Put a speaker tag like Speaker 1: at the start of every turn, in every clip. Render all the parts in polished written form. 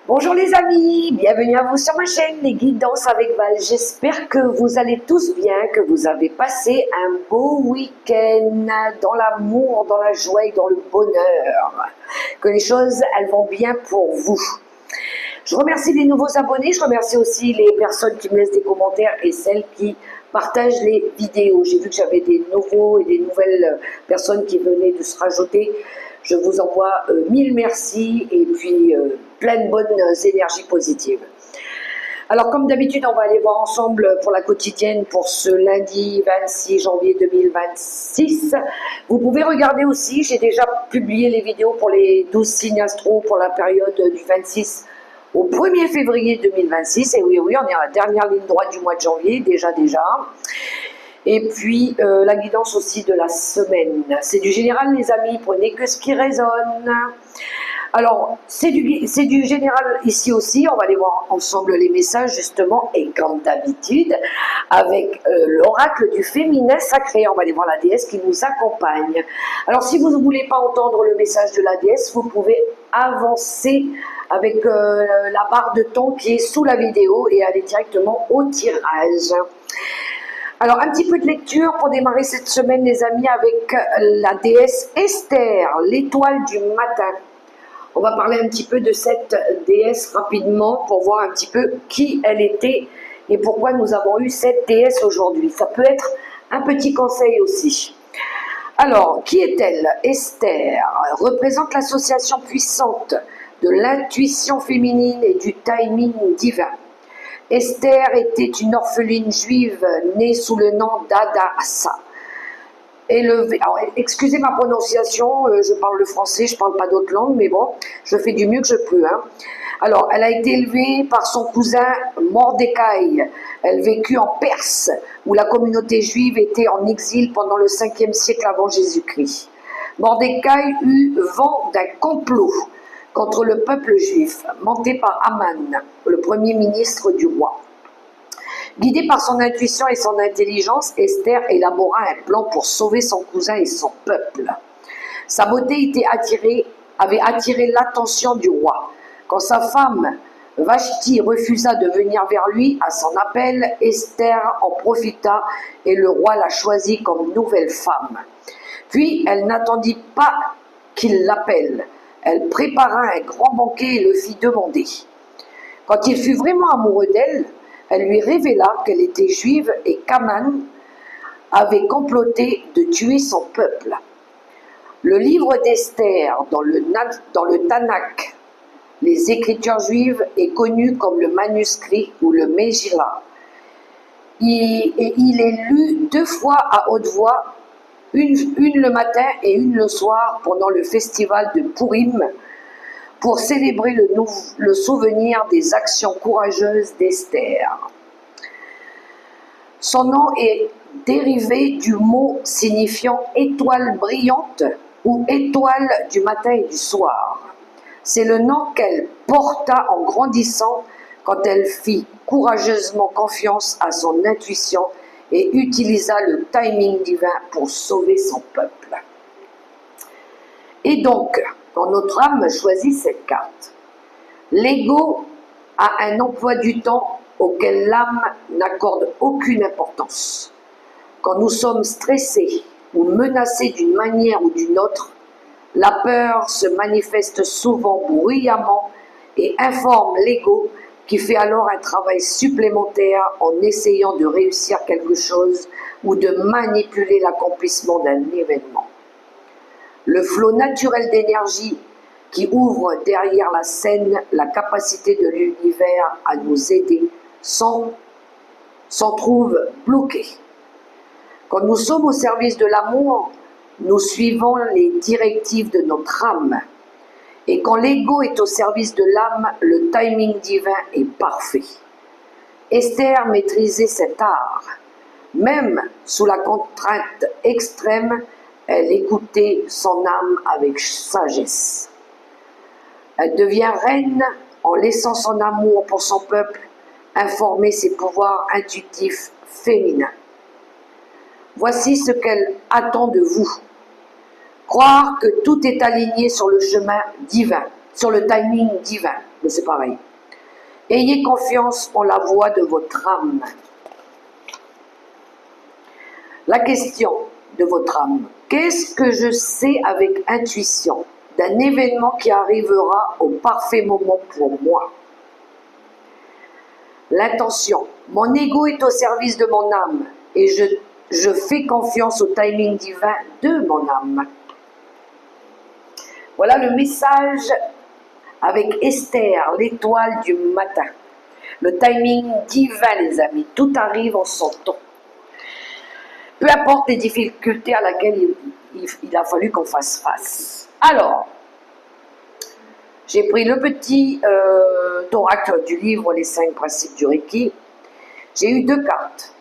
Speaker 1: Bonjour les amis, bienvenue à vous sur ma chaîne Les Guidances avec Val. J'espère que vous allez tous bien, que vous avez passé un beau week-end dans l'amour, dans la joie et dans le bonheur. Que les choses, elles vont bien pour vous. Je remercie les nouveaux abonnés, je remercie aussi les personnes qui me laissent des commentaires et celles qui partagent les vidéos. J'ai vu que j'avais des nouveaux et des nouvelles personnes qui venaient de se rajouter. Je vous envoie mille merci et puis plein de bonnes énergies positives. Alors comme d'habitude, on va aller voir ensemble pour la quotidienne pour ce lundi 26 janvier 2026. Vous pouvez regarder aussi, j'ai déjà publié les vidéos pour les 12 signes astro pour la période du 26 au 1er février 2026. Et oui, on est à la dernière ligne droite du mois de janvier, déjà. Et puis la guidance aussi de la semaine. C'est du général les amis, prenez que ce qui résonne. Alors, c'est du général ici aussi, on va aller voir ensemble les messages justement, et comme d'habitude, avec l'oracle du féminin sacré, on va aller voir la déesse qui nous accompagne. Alors, si vous ne voulez pas entendre le message de la déesse, vous pouvez avancer avec la barre de ton qui est sous la vidéo et aller directement au tirage. Alors, un petit peu de lecture pour démarrer cette semaine, les amis, avec la déesse Esther, l'étoile du matin. On va parler un petit peu de cette déesse rapidement pour voir un petit peu qui elle était et pourquoi nous avons eu cette déesse aujourd'hui. Ça peut être un petit conseil aussi. Alors, qui est-elle? Esther représente l'association puissante de l'intuition féminine et du timing divin. Esther était une orpheline juive née sous le nom d'Hadassah. Excusez ma prononciation, je parle le français, je ne parle pas d'autres langues, mais bon, je fais du mieux que je peux. Alors, elle a été élevée par son cousin Mordecai. Elle vécut en Perse, où la communauté juive était en exil pendant le 5e siècle avant Jésus-Christ. Mordecai eut vent d'un complot contre le peuple juif, monté par Aman, le premier ministre du roi. Guidée par son intuition et son intelligence, Esther élabora un plan pour sauver son cousin et son peuple. Sa beauté avait attiré l'attention du roi. Quand sa femme, Vashti, refusa de venir vers lui à son appel, Esther en profita et le roi la choisit comme nouvelle femme. Puis elle n'attendit pas qu'il l'appelle. Elle prépara un grand banquet et le fit demander. Quand il fut vraiment amoureux d'elle, elle lui révéla qu'elle était juive et qu'Aman avait comploté de tuer son peuple. Le livre d'Esther dans le Tanakh, les écritures juives, est connu comme le manuscrit ou le Megillah. Il est lu 2 fois à haute voix, une le matin et une le soir pendant le festival de Purim, pour célébrer le souvenir des actions courageuses d'Esther. Son nom est dérivé du mot signifiant étoile brillante ou étoile du matin et du soir. C'est le nom qu'elle porta en grandissant quand elle fit courageusement confiance à son intuition et utilisa le timing divin pour sauver son peuple. Et donc, quand notre âme choisit cette carte, l'ego a un emploi du temps auquel l'âme n'accorde aucune importance. Quand nous sommes stressés ou menacés d'une manière ou d'une autre, la peur se manifeste souvent bruyamment et informe l'ego qui fait alors un travail supplémentaire en essayant de réussir quelque chose ou de manipuler l'accomplissement d'un événement. Le flot naturel d'énergie qui ouvre derrière la scène la capacité de l'univers à nous aider s'en trouve bloqué. Quand nous sommes au service de l'amour, nous suivons les directives de notre âme. Et quand l'ego est au service de l'âme, le timing divin est parfait. Esther maîtrisait cet art. Même sous la contrainte extrême, elle écoutait son âme avec sagesse. Elle devient reine en laissant son amour pour son peuple informer ses pouvoirs intuitifs féminins. Voici ce qu'elle attend de vous. Croire que tout est aligné sur le chemin divin, sur le timing divin, mais c'est pareil. Ayez confiance en la voix de votre âme. La question de votre âme, qu'est-ce que je sais avec intuition d'un événement qui arrivera au parfait moment pour moi? L'intention, mon ego est au service de mon âme et je fais confiance au timing divin de mon âme. Voilà le message avec Esther, l'étoile du matin. Le timing divin, les amis, tout arrive en son temps. Peu importe les difficultés à laquelle il a fallu qu'on fasse face. Alors, j'ai pris le petit oracle du livre Les 5 principes du Reiki. J'ai eu 2 cartes.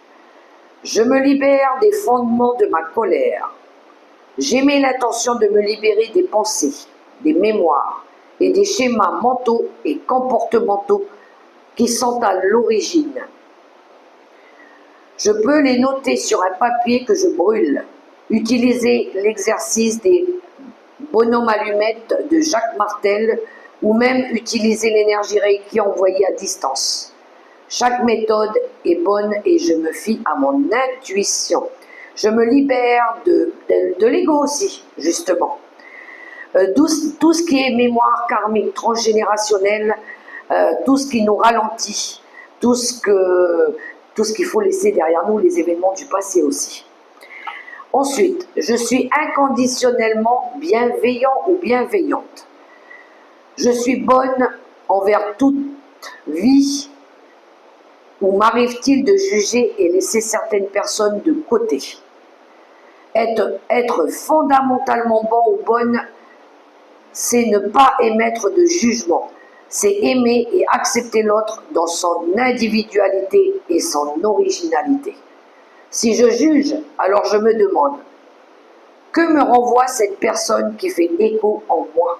Speaker 1: Je me libère des fondements de ma colère. J'émets l'intention de me libérer des pensées, des mémoires et des schémas mentaux et comportementaux qui sont à l'origine. Je peux les noter sur un papier que je brûle. Utiliser l'exercice des bonhommes allumettes de Jacques Martel ou même utiliser l'énergie Reiki envoyée à distance. Chaque méthode est bonne et je me fie à mon intuition. Je me libère de l'ego aussi, justement. Tout ce qui est mémoire karmique, transgénérationnelle, tout ce qui nous ralentit, tout ce qu'il faut laisser derrière nous, les événements du passé aussi. Ensuite, je suis inconditionnellement bienveillant ou bienveillante. Je suis bonne envers toute vie. Ou m'arrive-t-il de juger et laisser certaines personnes de côté? Être fondamentalement bon ou bonne, c'est ne pas émettre de jugement. C'est aimer et accepter l'autre dans son individualité et son originalité. Si je juge, alors je me demande, que me renvoie cette personne qui fait écho en moi?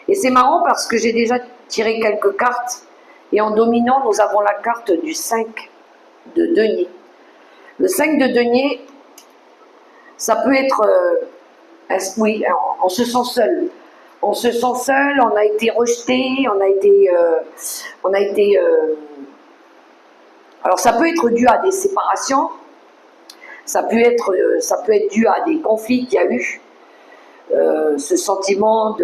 Speaker 1: Et c'est marrant parce que j'ai déjà tiré quelques cartes et en dominant, nous avons la carte du 5 de denier. Le 5 de denier, ça peut être, oui, on se sent seul. On se sent seul, on a été rejeté, alors ça peut être dû à des séparations, ça peut être dû à des conflits qu'il y a eu, ce sentiment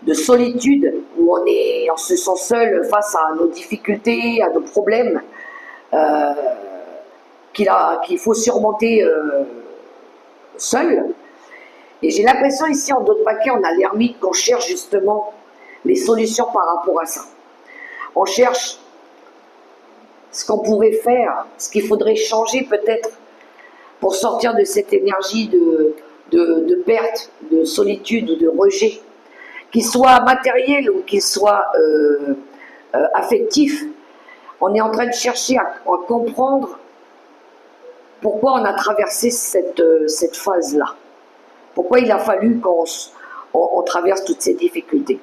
Speaker 1: de solitude où on se sent seul face à nos difficultés, à nos problèmes qu'il faut surmonter seul. Et j'ai l'impression ici en d'autres paquets, on a l'ermite qu'on cherche justement les solutions par rapport à ça. On cherche ce qu'on pourrait faire, ce qu'il faudrait changer peut-être pour sortir de cette énergie de perte, de solitude ou de rejet, qu'il soit matériel ou qu'il soit affectif. On est en train de chercher à comprendre pourquoi on a traversé cette phase-là. Pourquoi il a fallu qu'on traverse toutes ces difficultés.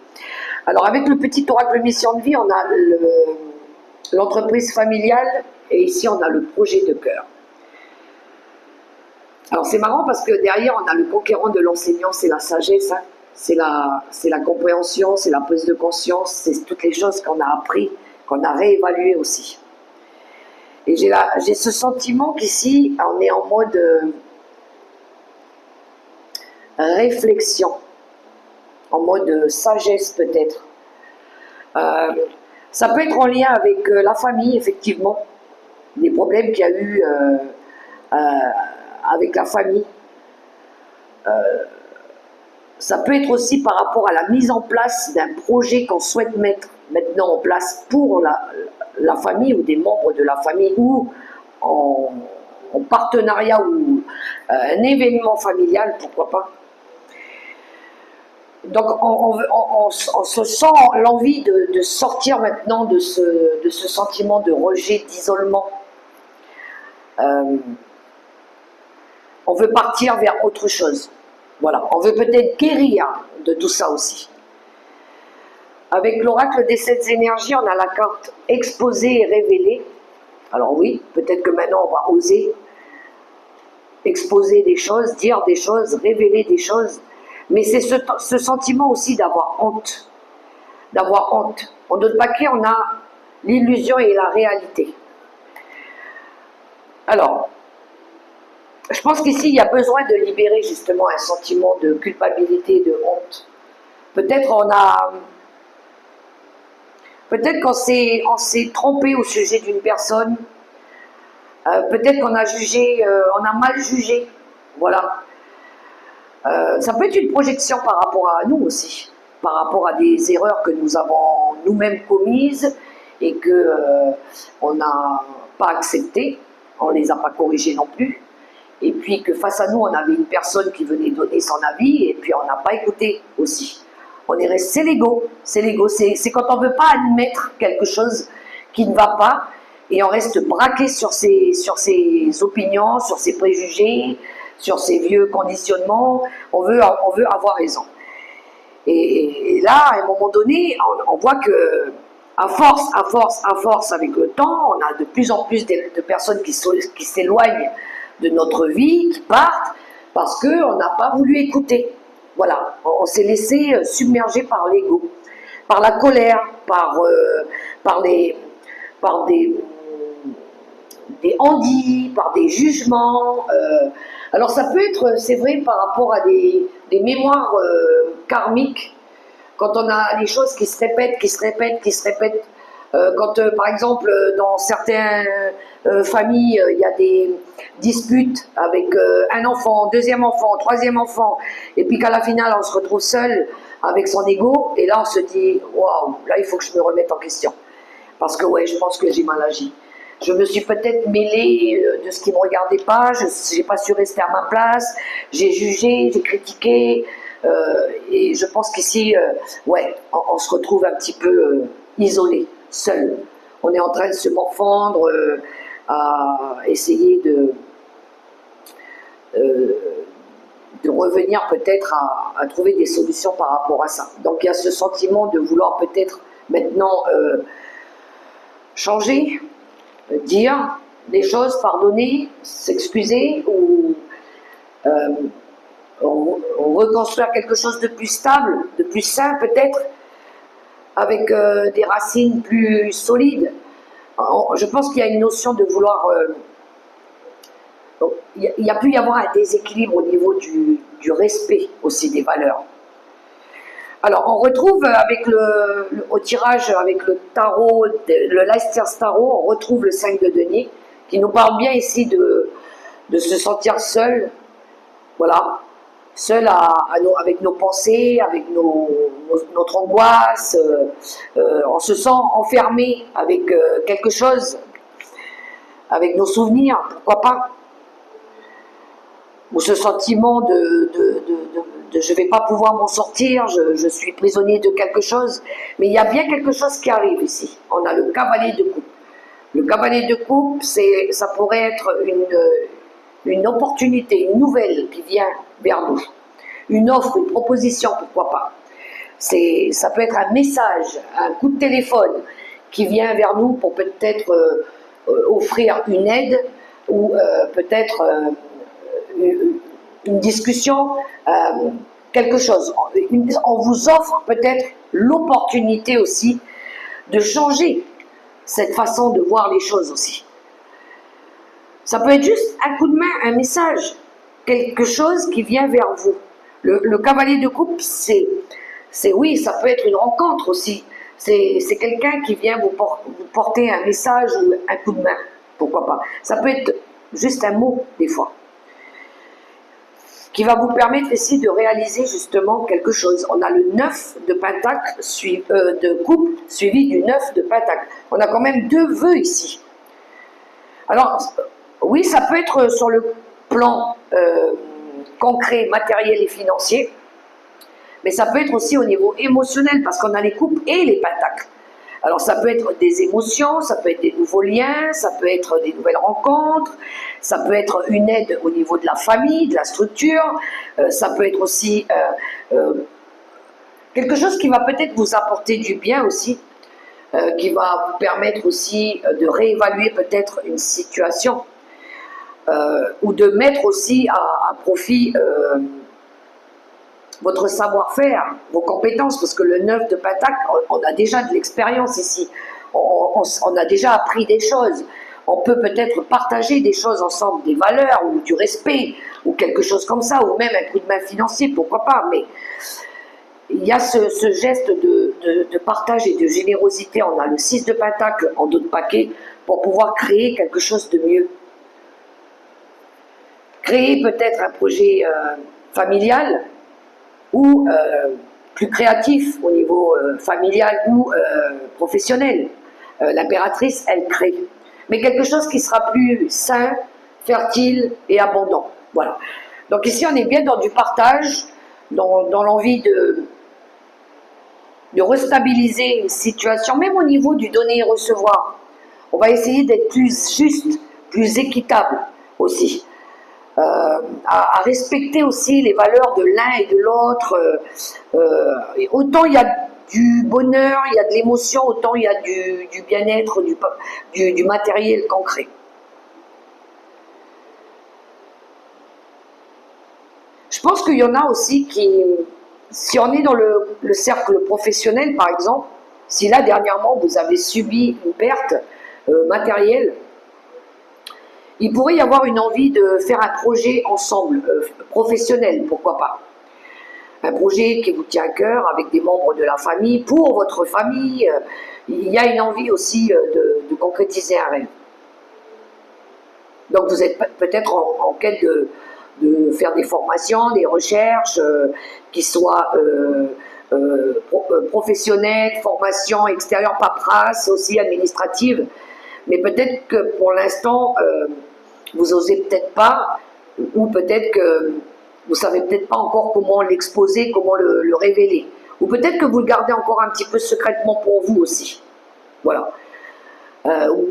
Speaker 1: Alors avec le petit oracle mission de vie, on a l'entreprise familiale et ici on a le projet de cœur. Alors c'est marrant parce que derrière on a le conquérant de l'enseignant, c'est la sagesse, hein. C'est la compréhension, c'est la prise de conscience, c'est toutes les choses qu'on a appris, qu'on a réévaluées aussi. Et j'ai ce sentiment qu'ici on est en mode réflexion, en mode sagesse peut-être. Ça peut être en lien avec la famille, effectivement, des problèmes qu'il y a eu avec la famille. Ça peut être aussi par rapport à la mise en place d'un projet qu'on souhaite mettre maintenant en place pour la famille ou des membres de la famille ou en partenariat ou un événement familial, pourquoi pas. Donc on se sent l'envie de sortir maintenant de ce sentiment de rejet, d'isolement. On veut partir vers autre chose. Voilà, on veut peut-être guérir de tout ça aussi. Avec l'oracle des 7 énergies, on a la carte exposée et révélée. Alors oui, peut-être que maintenant on va oser exposer des choses, dire des choses, révéler des choses. Mais c'est ce sentiment aussi d'avoir honte. D'avoir honte. En d'autres paquets, on a l'illusion et la réalité. Alors, je pense qu'ici, il y a besoin de libérer justement un sentiment de culpabilité, de honte. Peut-être qu'on s'est trompé au sujet d'une personne. Peut-être qu'on a jugé, on a mal jugé. Voilà. Ça peut être une projection par rapport à nous aussi, par rapport à des erreurs que nous avons nous-mêmes commises et que on n'a pas acceptées, on ne les a pas corrigées non plus. Et puis que face à nous, on avait une personne qui venait donner son avis et puis on n'a pas écouté aussi. On est resté, c'est l'ego, c'est quand on ne veut pas admettre quelque chose qui ne va pas et on reste braqué sur ses opinions, sur ses préjugés, sur ses vieux conditionnements, on veut avoir raison. Et là, à un moment donné, on voit que à force, avec le temps, on a de plus en plus de personnes qui s'éloignent de notre vie, qui partent, parce qu'on n'a pas voulu écouter. Voilà, on s'est laissé submerger par l'ego, par la colère, par des handis, par des jugements. Alors ça peut être, c'est vrai, par rapport à des mémoires karmiques, quand on a les choses qui se répètent, quand par exemple dans certaines familles, il y a des disputes avec un enfant, deuxième enfant, troisième enfant, et puis qu'à la finale on se retrouve seul avec son ego, et là on se dit, waouh, là il faut que je me remette en question, parce que ouais, je pense que j'ai mal agi. Je me suis peut-être mêlée de ce qui ne me regardait pas, je n'ai pas su rester à ma place, j'ai jugé, j'ai critiqué, et je pense qu'ici, ouais, on se retrouve un petit peu isolé, seul. On est en train de se morfondre, à essayer de revenir peut-être à trouver des solutions par rapport à ça. Donc il y a ce sentiment de vouloir peut-être maintenant changer, dire des choses, pardonner, s'excuser ou reconstruire quelque chose de plus stable, de plus sain peut-être, avec des racines plus solides. Je pense qu'il y a une notion de vouloir... il y a pu y avoir un déséquilibre au niveau du respect aussi des valeurs. Alors, on retrouve au tirage avec le tarot, le Leicester Tarot, on retrouve le 5 de denier, qui nous parle bien ici de se sentir seul, voilà, seul avec nos pensées, avec notre angoisse, on se sent enfermé avec quelque chose, avec nos souvenirs, pourquoi pas, ou ce sentiment de je ne vais pas pouvoir m'en sortir, je suis prisonnier de quelque chose, mais il y a bien quelque chose qui arrive ici. On a le cavalier de coupe. Le cavalier de coupe, ça pourrait être une opportunité, une nouvelle qui vient vers nous. Une offre, une proposition, pourquoi pas. Ça peut être un message, un coup de téléphone qui vient vers nous pour peut-être offrir une aide ou peut-être une discussion, quelque chose. On vous offre peut-être l'opportunité aussi de changer cette façon de voir les choses aussi. Ça peut être juste un coup de main, un message, quelque chose qui vient vers vous. Le cavalier de coupe, oui, ça peut être une rencontre aussi. C'est quelqu'un qui vient vous porter un message ou un coup de main, pourquoi pas. Ça peut être juste un mot, des fois, qui va vous permettre ici de réaliser justement quelque chose. On a le 9 de pentacle de coupe suivi du 9 de pentacle. On a quand même deux vœux ici. Alors, oui, ça peut être sur le plan concret, matériel et financier, mais ça peut être aussi au niveau émotionnel, parce qu'on a les coupes et les pentacles. Alors ça peut être des émotions, ça peut être des nouveaux liens, ça peut être des nouvelles rencontres, ça peut être une aide au niveau de la famille, de la structure, ça peut être aussi quelque chose qui va peut-être vous apporter du bien aussi, qui va vous permettre aussi de réévaluer peut-être une situation. ou de mettre aussi à profit votre savoir-faire, vos compétences, parce que le 9 de Pentacle, on a déjà de l'expérience ici, on a déjà appris des choses, on peut peut-être partager des choses ensemble, des valeurs, ou du respect, ou quelque chose comme ça, ou même un coup de main financier, pourquoi pas, mais il y a ce geste de partage et de générosité, on a le 6 de Pentacle en dos de paquet, pour pouvoir créer quelque chose de mieux. Créer peut-être un projet familial, ou plus créatif au niveau familial ou professionnel. L'impératrice, elle crée. Mais quelque chose qui sera plus sain, fertile et abondant. Voilà. Donc ici, on est bien dans du partage, dans l'envie de restabiliser une situation, même au niveau du donner et recevoir. On va essayer d'être plus juste, plus équitable aussi. À respecter aussi les valeurs de l'un et de l'autre. Autant il y a du bonheur, il y a de l'émotion, autant il y a du bien-être, du matériel concret. Je pense qu'il y en a aussi qui, si on est dans le cercle professionnel par exemple, si là dernièrement vous avez subi une perte matérielle, il pourrait y avoir une envie de faire un projet ensemble, professionnel, pourquoi pas. Un projet qui vous tient à cœur avec des membres de la famille, pour votre famille. Il y a une envie aussi de concrétiser un rêve. Donc vous êtes peut-être en quête de faire des formations, des recherches qui soient professionnelles, formation extérieure, paperasse, aussi administrative. Mais peut-être que pour l'instant, vous osez peut-être pas, ou peut-être que vous savez peut-être pas encore comment l'exposer, comment le révéler. Ou peut-être que vous le gardez encore un petit peu secrètement pour vous aussi. Voilà.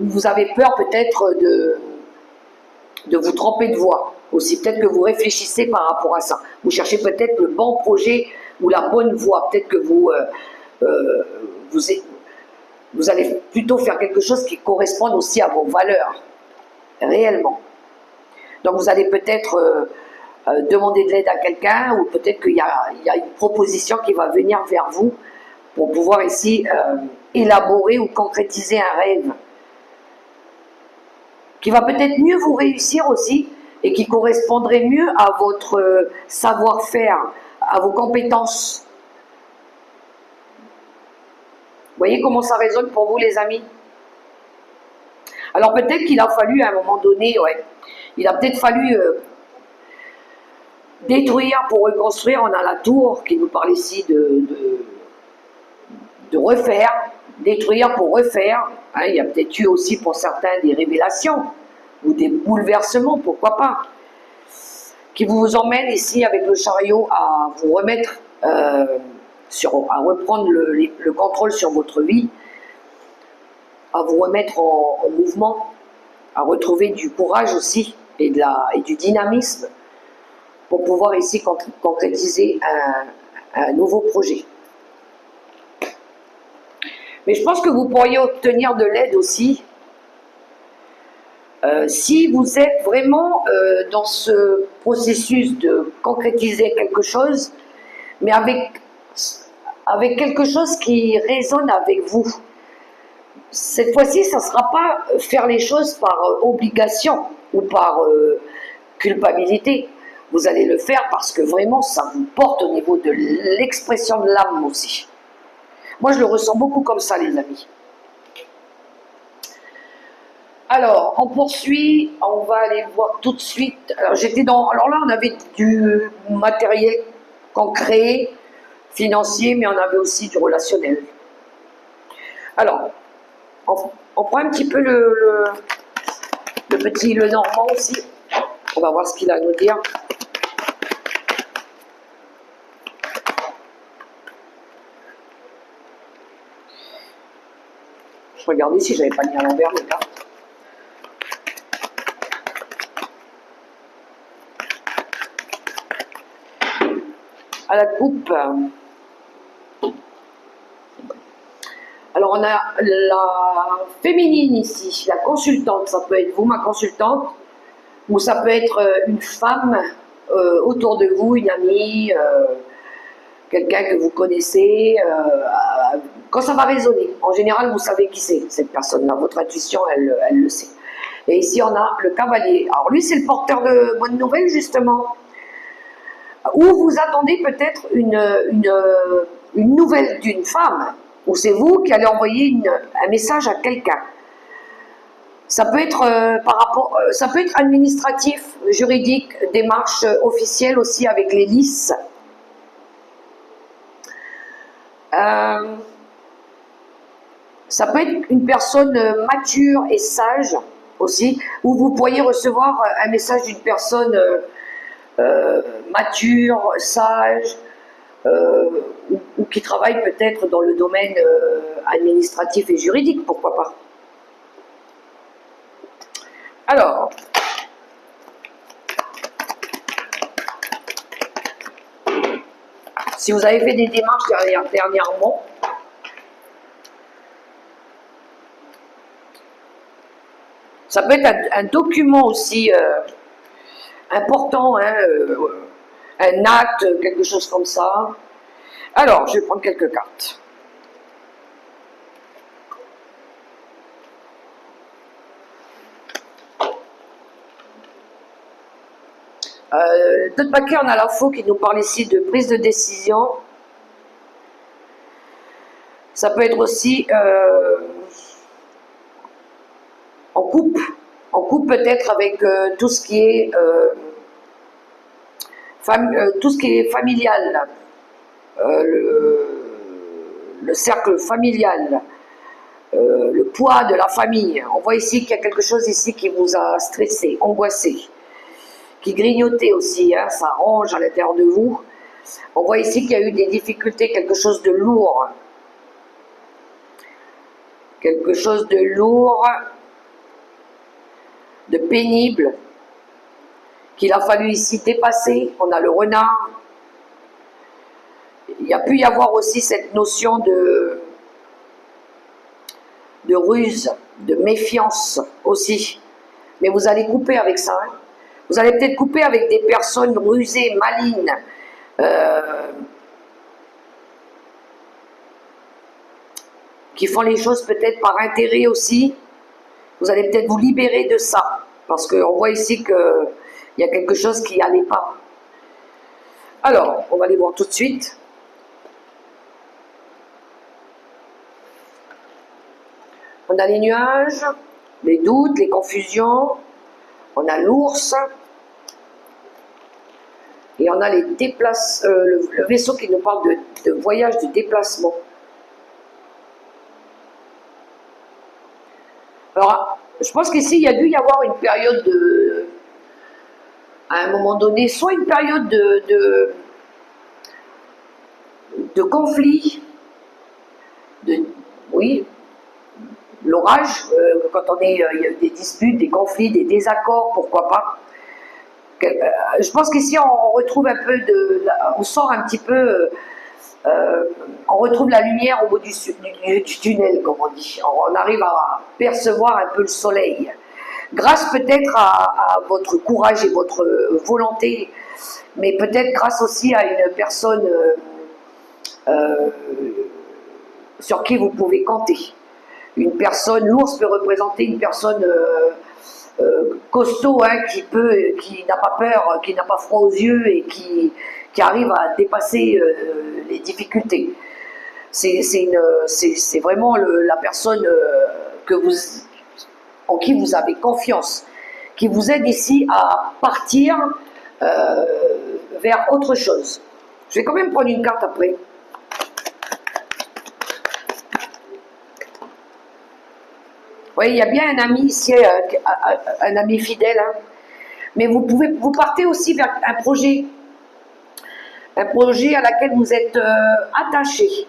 Speaker 1: Vous avez peur peut-être de vous tromper de voie aussi. Peut-être que vous réfléchissez par rapport à ça. Vous cherchez peut-être le bon projet ou la bonne voie. Peut-être que vous allez plutôt faire quelque chose qui corresponde aussi à vos valeurs, réellement. Donc vous allez peut-être demander de l'aide à quelqu'un, ou peut-être qu'il y a une proposition qui va venir vers vous pour pouvoir ici élaborer ou concrétiser un rêve qui va peut-être mieux vous réussir aussi et qui correspondrait mieux à votre savoir-faire, à vos compétences. Vous voyez comment ça résonne pour vous, les amis? Alors peut-être qu'il a fallu à un moment donné, ouais, il a peut-être fallu détruire pour reconstruire. On a la tour qui nous parle ici de refaire, détruire pour refaire. Hein, il y a peut-être eu aussi pour certains des révélations ou des bouleversements, pourquoi pas, qui vous emmènent ici avec le chariot à vous remettre, à reprendre le contrôle sur votre vie, à vous remettre en mouvement, à retrouver du courage aussi et du dynamisme pour pouvoir ici concrétiser un nouveau projet. Mais je pense que vous pourriez obtenir de l'aide aussi si vous êtes vraiment dans ce processus de concrétiser quelque chose, mais avec quelque chose qui résonne avec vous. Cette fois-ci, ça ne sera pas faire les choses par obligation ou par culpabilité. Vous allez le faire parce que vraiment ça vous porte au niveau de l'expression de l'âme aussi. Moi je le ressens beaucoup comme ça, les amis. Alors on poursuit, on va aller voir tout de suite. Alors là on avait du matériel concret, financier, mais on avait aussi du relationnel. Alors on prend un petit peu le Normand aussi. On va voir ce qu'il a à nous dire. Je regardais si j'avais pas mis à l'envers les cartes. À la coupe. Alors on a la féminine ici, la consultante, ça peut être vous ma consultante, ou ça peut être une femme autour de vous, une amie, quelqu'un que vous connaissez, quand ça va résonner. En général, vous savez qui c'est, cette personne-là. Votre intuition, elle le sait. Et ici, on a le cavalier. Alors lui, c'est le porteur de bonnes nouvelles, justement. Ou vous attendez peut-être une nouvelle d'une femme, ou c'est vous qui allez envoyer un message à quelqu'un. Ça peut être ça peut être administratif, juridique, démarche officielle aussi avec les lices. Ça peut être une personne mature et sage aussi, où vous pourriez recevoir un message d'une personne mature, sage, ou qui travaille peut-être dans le domaine administratif et juridique, pourquoi pas. Alors, si vous avez fait des démarches dernièrement, ça peut être un document aussi important, hein, un acte, quelque chose comme ça. Alors, je vais prendre quelques cartes. D'autres paquets, on a la faux qui nous parle ici de prise de décision. Ça peut être aussi en couple peut-être avec tout ce qui est familial, le cercle familial, le poids de la famille. On voit ici qu'il y a quelque chose ici qui vous a stressé, angoissé, qui grignotait aussi, hein, ça ronge à l'intérieur de vous. On voit ici qu'il y a eu des difficultés, quelque chose de lourd. Quelque chose de lourd, de pénible, qu'il a fallu ici dépasser. On a le renard. Il y a pu y avoir aussi cette notion de ruse, de méfiance aussi. Mais vous allez couper avec ça. Hein. Vous allez peut-être couper avec des personnes rusées, malignes, qui font les choses peut-être par intérêt aussi. Vous allez peut-être vous libérer de ça, parce qu'on voit ici qu'il y a quelque chose qui n'allait pas. Alors, on va aller voir tout de suite. On a les nuages, les doutes, les confusions, on a l'ours, et on a les le vaisseau qui nous parle de voyage, de déplacement. Alors, je pense qu'ici, il y a dû y avoir une période à un moment donné, soit une période de conflit, oui, l'orage, quand il y a des disputes, des conflits, des désaccords, pourquoi pas. Je pense qu'ici, on retrouve un peu on sort un petit peu, on retrouve la lumière au bout du tunnel, comme on dit. On arrive à percevoir un peu le soleil. Grâce peut-être à votre courage et votre volonté, mais peut-être grâce aussi à une personne sur qui vous pouvez compter. Une personne, l'ours peut représenter une personne costaud, hein, qui n'a pas peur, qui n'a pas froid aux yeux et qui arrive à dépasser les difficultés. C'est vraiment la personne en qui vous avez confiance, qui vous aide ici à partir vers autre chose. Je vais quand même prendre une carte après. Oui, il y a bien un ami ici, un ami fidèle, hein. Mais vous partez aussi vers un projet à laquelle vous êtes attaché.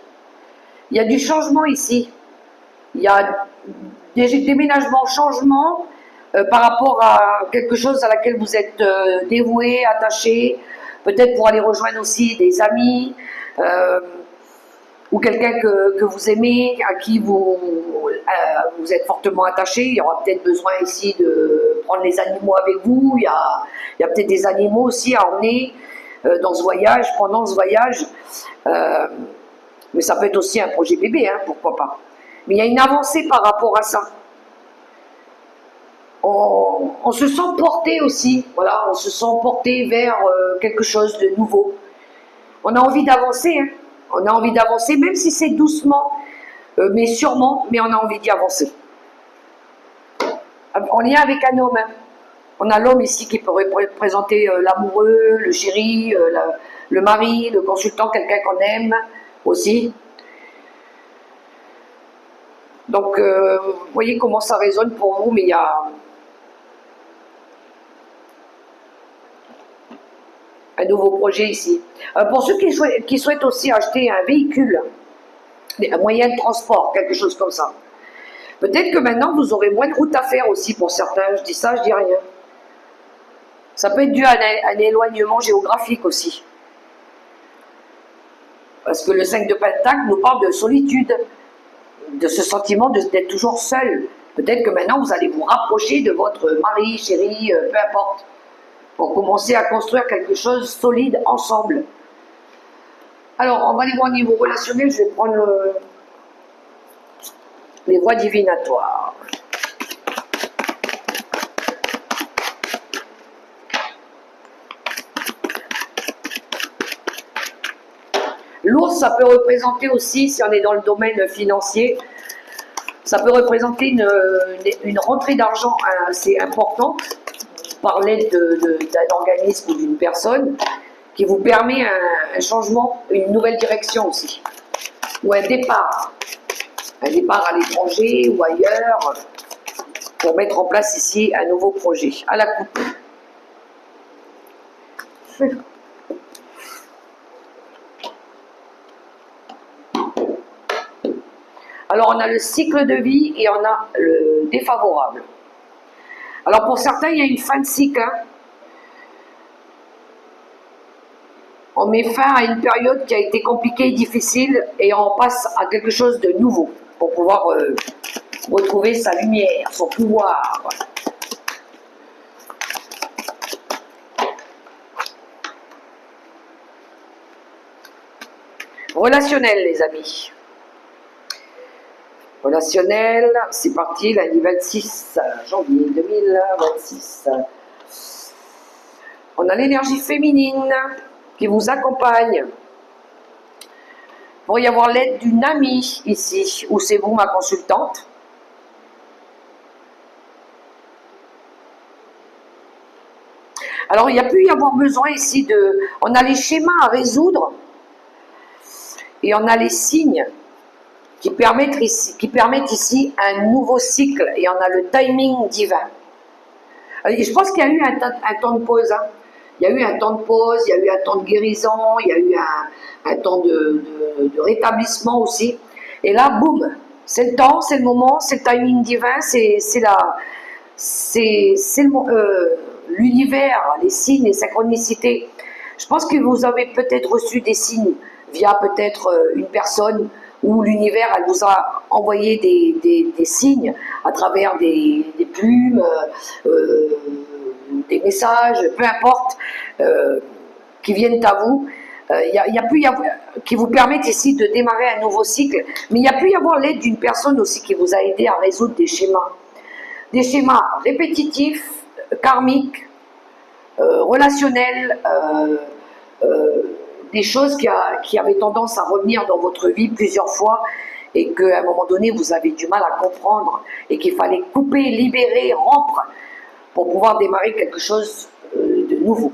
Speaker 1: Il y a du changement ici. Il y a des déménagements, changements par rapport à quelque chose à laquelle vous êtes dévoué, attaché, peut-être pour aller rejoindre aussi des amis, ou quelqu'un que vous aimez, à qui vous êtes fortement attaché. Il y aura peut-être besoin ici de prendre les animaux avec vous. Il y a peut-être des animaux aussi à emmener dans ce voyage, pendant ce voyage. Mais ça peut être aussi un projet bébé, hein, pourquoi pas. Mais il y a une avancée par rapport à ça. On se sent porté aussi, voilà, on se sent porté vers quelque chose de nouveau. On a envie d'avancer, hein. On a envie d'avancer, même si c'est doucement, mais sûrement, mais on a envie d'y avancer. En lien avec un homme, hein. On a l'homme ici qui peut représenter l'amoureux, le chéri, le mari, le consultant, quelqu'un qu'on aime aussi. Donc, vous voyez comment ça résonne pour vous, mais il y a un nouveau projet ici. Pour ceux qui souhaitent aussi acheter un véhicule, un moyen de transport, quelque chose comme ça, peut-être que maintenant vous aurez moins de route à faire aussi pour certains. Je dis ça, je dis rien. Ça peut être dû à un éloignement géographique aussi. Parce que le 5 de Pentacle nous parle de solitude, de ce sentiment d'être toujours seul. Peut-être que maintenant vous allez vous rapprocher de votre mari, chéri, peu importe, pour commencer à construire quelque chose de solide ensemble. Alors, on va aller voir au niveau relationnel, je vais prendre les voies divinatoires. L'ours, ça peut représenter aussi, si on est dans le domaine financier, ça peut représenter une rentrée d'argent assez importante par l'aide d'un organisme ou d'une personne qui vous permet un changement, une nouvelle direction aussi, ou un départ à l'étranger ou ailleurs pour mettre en place ici un nouveau projet. À la coupe. Alors on a le cycle de vie et on a le défavorable. Alors pour certains, il y a une fin de cycle. Hein. On met fin à une période qui a été compliquée et difficile et on passe à quelque chose de nouveau pour pouvoir retrouver sa lumière, son pouvoir. Relationnel, les amis. Relationnel, c'est parti, lundi 26 janvier 2026. On a l'énergie féminine qui vous accompagne. Il pourrait y avoir l'aide d'une amie ici, ou c'est vous ma consultante. Alors il y a pu y avoir besoin ici de... On a les schémas à résoudre et on a les signes qui permettent ici un nouveau cycle et on a le timing divin. Alors, je pense qu'il y a eu un temps de pause. Hein. Il y a eu un temps de pause, il y a eu un temps de guérison, il y a eu un temps de rétablissement aussi. Et là, boum, c'est le temps, c'est le moment, c'est le timing divin, c'est l'univers, les signes, les synchronicités. Je pense que vous avez peut-être reçu des signes via peut-être une personne où l'univers, elle vous a envoyé des signes à travers des plumes, des messages, peu importe, qui viennent à vous. Qui vous permettent ici de démarrer un nouveau cycle, mais il y a pu y avoir l'aide d'une personne aussi qui vous a aidé à résoudre des schémas répétitifs, karmiques, relationnels, des choses qui avaient tendance à revenir dans votre vie plusieurs fois et qu'à un moment donné vous avez du mal à comprendre et qu'il fallait couper, libérer, rompre pour pouvoir démarrer quelque chose de nouveau.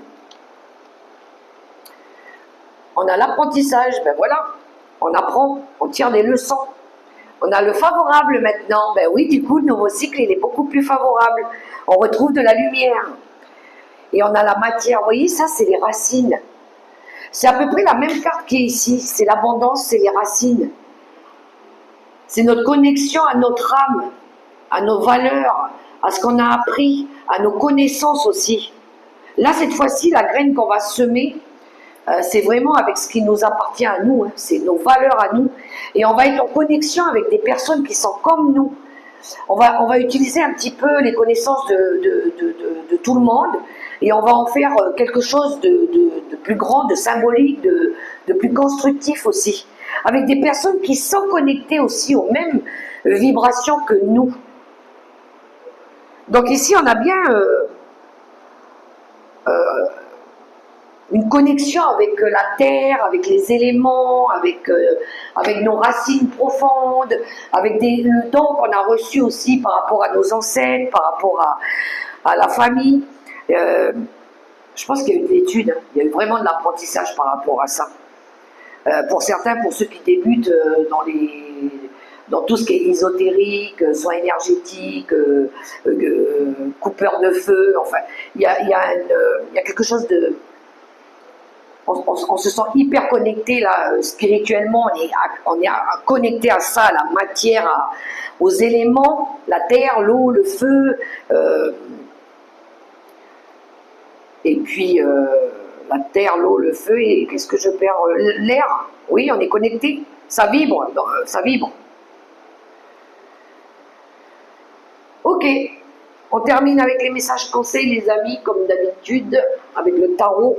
Speaker 1: On a l'apprentissage, ben voilà, on apprend, on tire des leçons. On a le favorable maintenant, ben oui, du coup, le nouveau cycle, il est beaucoup plus favorable. On retrouve de la lumière. Et on a la matière, vous voyez, ça, c'est les racines. C'est à peu près la même carte qui est ici, c'est l'abondance, c'est les racines. C'est notre connexion à notre âme, à nos valeurs, à ce qu'on a appris, à nos connaissances aussi. Là, cette fois-ci, la graine qu'on va semer, c'est vraiment avec ce qui nous appartient à nous, hein. C'est nos valeurs à nous. Et on va être en connexion avec des personnes qui sont comme nous, On va utiliser un petit peu les connaissances de tout le monde et on va en faire quelque chose de plus grand, de symbolique, de plus constructif aussi. Avec des personnes qui sont connectées aussi aux mêmes vibrations que nous. Donc ici, on a bien une connexion avec la terre, avec les éléments, avec nos racines profondes, avec le don qu'on a reçu aussi par rapport à nos ancêtres, par rapport à la famille. Je pense qu'il y a eu de l'étude, hein. Il y a eu vraiment de l'apprentissage par rapport à ça. Pour certains, pour ceux qui débutent dans tout ce qui est ésotérique, soins énergétiques, coupeur de feu, enfin, il y a quelque chose de... On se sent hyper connecté là, spirituellement, on est connecté à ça, à la matière, aux éléments, la terre, l'eau, le feu, et puis la terre, l'eau, le feu, et qu'est-ce que je perds? L'air, oui, on est connecté, ça vibre, ça vibre. Ok, on termine avec les messages conseils, les amis, comme d'habitude, avec le tarot.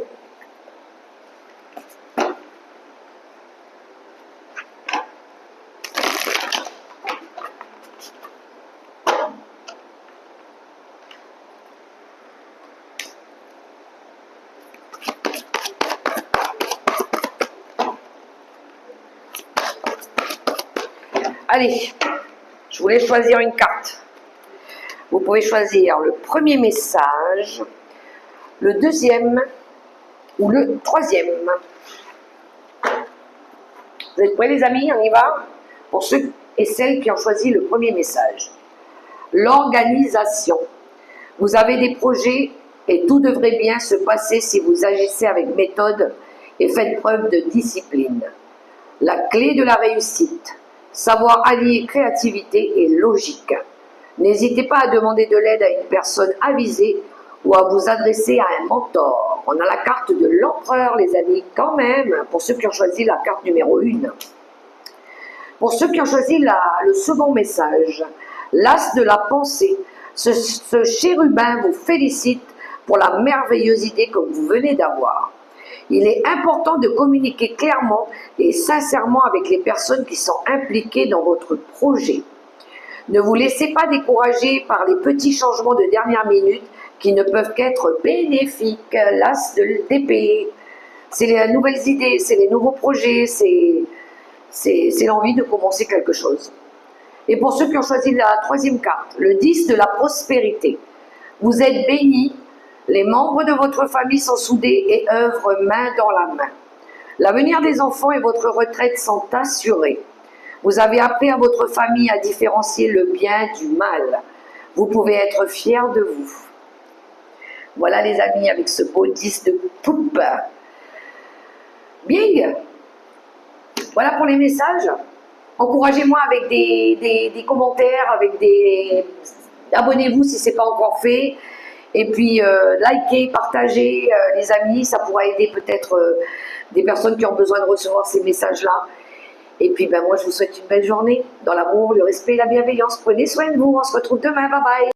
Speaker 1: Allez, je voulais choisir une carte. Vous pouvez choisir le premier message, le deuxième ou le troisième. Vous êtes prêts les amis? On y va? Pour ceux et celles qui ont choisi le premier message. L'organisation. Vous avez des projets et tout devrait bien se passer si vous agissez avec méthode et faites preuve de discipline. La clé de la réussite. Savoir allier créativité et logique. N'hésitez pas à demander de l'aide à une personne avisée ou à vous adresser à un mentor. On a la carte de l'empereur, les amis, quand même, pour ceux qui ont choisi la carte numéro 1. Pour ceux qui ont choisi le second message, l'as de la pensée. Ce chérubin vous félicite pour la merveilleuse idée que vous venez d'avoir. Il est important de communiquer clairement et sincèrement avec les personnes qui sont impliquées dans votre projet. Ne vous laissez pas décourager par les petits changements de dernière minute qui ne peuvent qu'être bénéfiques. L'as de l'épée, c'est les nouvelles idées, c'est les nouveaux projets, c'est l'envie de commencer quelque chose. Et pour ceux qui ont choisi la troisième carte, le 10 de la prospérité, vous êtes bénis. Les membres de votre famille sont soudés et œuvrent main dans la main. L'avenir des enfants et votre retraite sont assurés. Vous avez appris à votre famille à différencier le bien du mal. Vous pouvez être fiers de vous. Voilà les amis, avec ce beau 10 de poupe. Bing! Voilà pour les messages. Encouragez-moi avec des commentaires, avec abonnez-vous si ce n'est pas encore fait. Et puis, likez, partagez, les amis, ça pourra aider peut-être des personnes qui ont besoin de recevoir ces messages-là. Et puis, moi, je vous souhaite une belle journée, dans l'amour, le respect et la bienveillance. Prenez soin de vous, on se retrouve demain, bye bye.